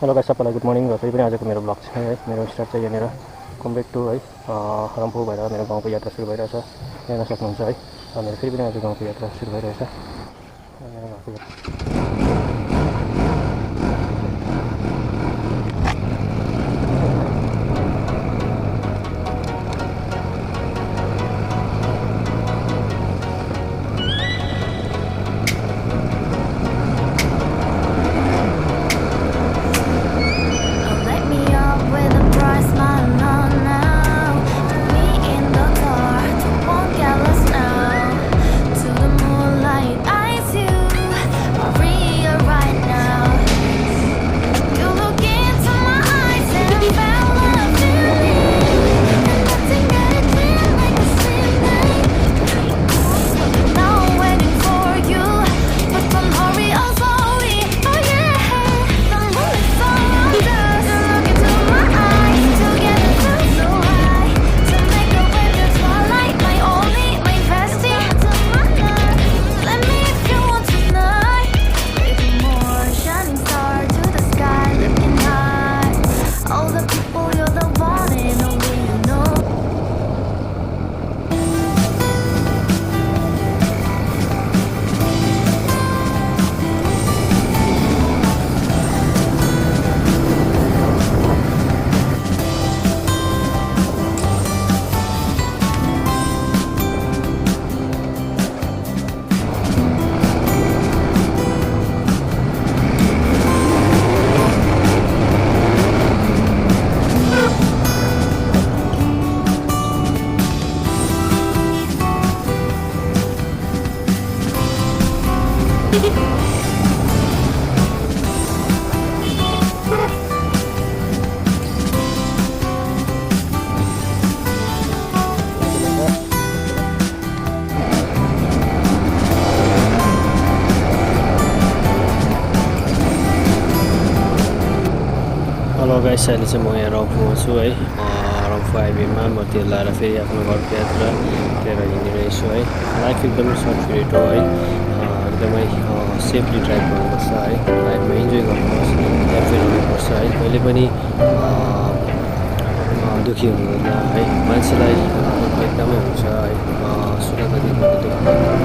Hello guys, सबैलाई good morning. र फेरि पनि आजको मेरो ब्लग छ है। मेरो स्टार्ट चाहिँ यहाँनिर कुमरेक टु है रम्फू भएर मेरो गाउँको यात्रा सुरु भइरहेछ। हेर्न सक्नुहुन्छ है। मेरो फेरि पनि आज गाउँको यात्रा सुरु भइरहेछ। हेलो गाइस, अहिले चाहिँ म यहाँ रम्फूमा छु है। रम्फू हाइवेमा म त्यो लाएर फेरि आफ्नो घरको यात्रातिर हिँडिरहेछु है। लाइफ एकदमै सर्ट पिरियड हो है। एकदमै सेफली ड्राइभ गर्नुपर्छ है। लाइफमा इन्जोय गर्नुपर्छ, ह्याप्पी रहनुपर्छ है। कहिले पनि दुःखी हुनुहुँदैन है। मान्छेलाई दुःख एकदमै हुन्छ है। सुख दिएको दुःख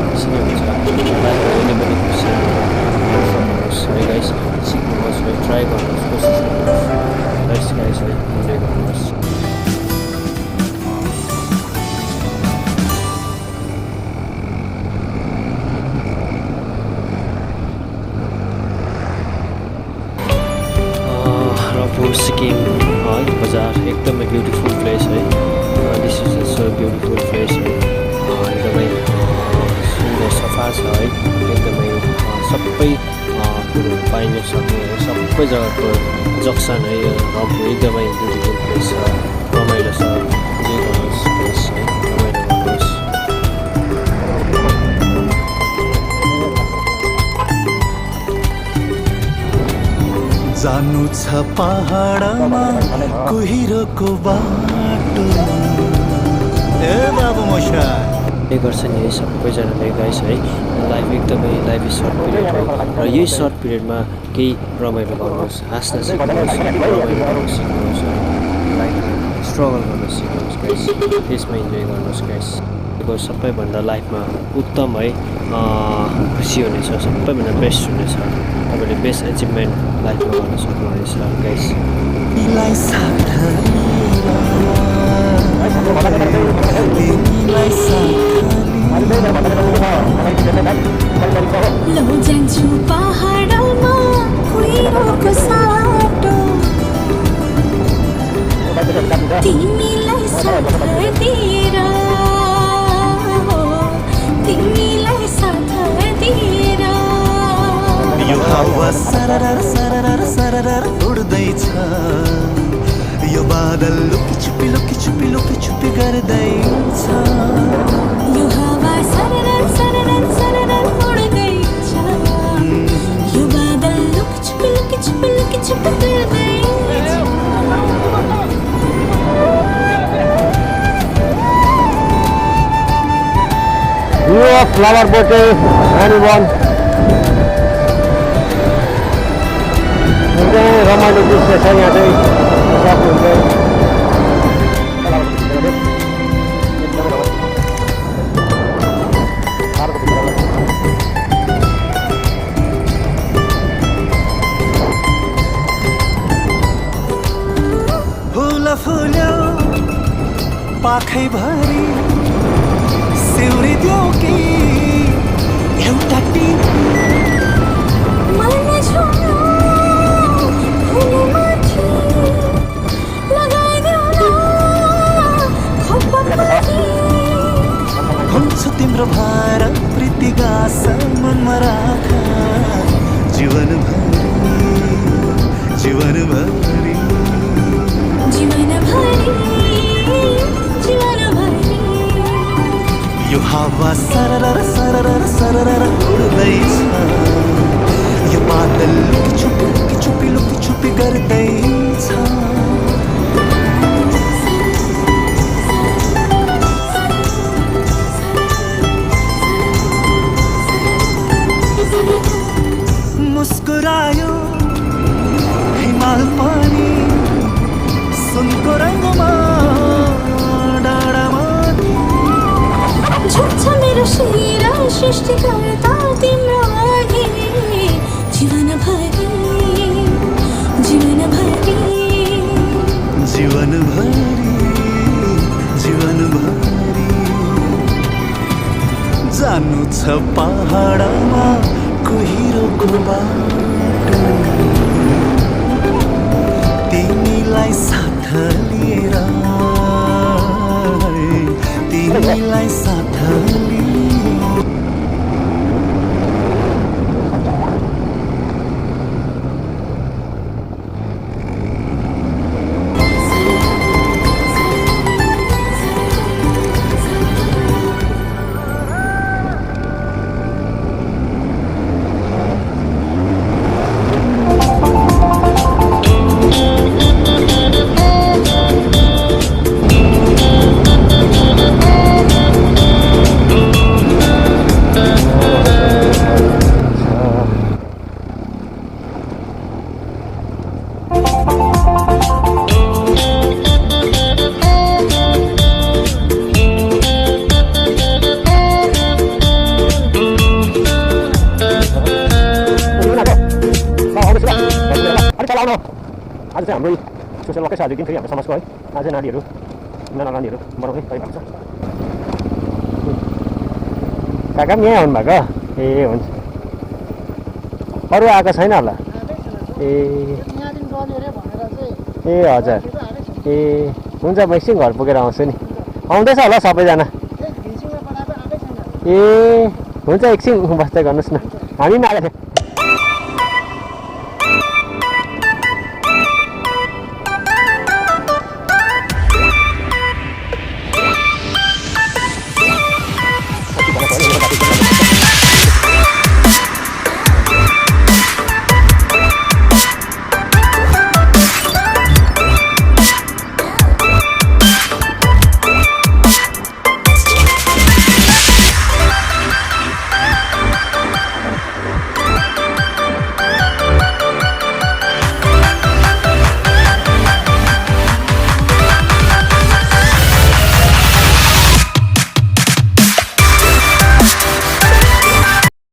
खुसी नै हुन्छ। लाइफमा कहिले पनि खुसी सक्नुहोस् है गाइस। सिक्नुहोस् है, ट्राई गर्नुहोस्, कोसिस गर्नुहोस्। गाइस है, इन्जोय गर्नुहोस्। रम्फू सिक्किम है बजार एकदमै ब्युटिफुल प्लेस है। This is so beautiful place है। एकदमै सुन्दर सफा छ है। एकदमै सबै कुरो पाइन सक्ने है। सबै जग्गाको जक्सन है। रम्फू एकदमै ब्युटिफुल प्लेस छ, रमाइलो छ। इन्जोय गर्नुहोस् प्लेस है, रमाइलो गर्नुहोस्। जानु छ पहाडमा कुहिरोको बाटो। ए बाबु मशा के गर्छन् यही सबैजनाले गाइस है। लाइफ एकदमै लाइफ इज सर्ट पिरियड हो। र यही सर्ट पिरियडमा केही रमाइलो गर्नुहोस्, हाँस्न सिक्नुहोस्, रमाइलो गर्न सिक्नुहोस्, लाइफमा स्ट्रगल गर्न सिक्नुहोस् गाइस। त्यसमा इन्जोय गर्नुहोस् गाइस। सबैभन्दा लाइफमा उत्तम है खुसी हुनेछ, सबैभन्दा बेस्ट हुनेछ। तपाईँले बेस्ट एचिभमेन्ट लाइफमा गर्न सक्नुहुनेछ गाइस। लौ जान्छु पहाडमा कुहिरोको साटो, तिमीलाई साथ दिएर, तिमीलाई साथ दिएर। यो हावा सरर सरर सरर उड्दैछ। यो बादल लुकी छुपी लुकी छुपी लुकी छुपी गर्दैछ। यो हावा सरर सरर सरर उड्दैछ। यो बादल लुकी छुपी लुकी छुपी लुकी छुपी गर्दैछ। View of flower bouquet, anyone? चाहिँ रमाइलो दृश्य छ यहाँ चाहिँ सक्नुहुन्छ फुल फुल्यो पाखै भरि सिउरी देऊ कि एउटा टिप मनले छोड्नु फुलमाथि लगाइदेऊ न खप्पमाथि हुन्छु तिम्रो भार प्रीति गास मनमा राख जीवनभरि जीवनभरि जीवनभरि जीवनभरि यो हावा सरर सरर सरर उड्दैछ यो बादल लुकी छुपी गर्दैछ मुस्कुरायो हिमाल पानी सुनको रङ्गमा डाँडामा झुक्छ मेरो शिर सृष्टिकर्ता तिम्रो अघि जीवनभरि जीवनभरि जीवनभरि जीवनभरि जानु छ पहाडमा कुहिरोको बाटो तिमीलाई साथ लिएर तिमीलाई साथ लिएर आज चाहिँ हाम्रो सोसियल वर्कै साझा दिन फेरि हाम्रो समाजको है आज नानीहरू नानीहरू बनाउने कहीँ भएको छ काका पनि यहीँ आउनुभएको ए हुन्छ अरू आएको छैन होला ए हजुर ए हुन्छ म एकछिन घर पुगेर आउँछु नि आउँदैछ होला सबैजना ए हुन्छ एकछिन बस्दै गर्नुहोस् न हामी पनि आएको थियौँ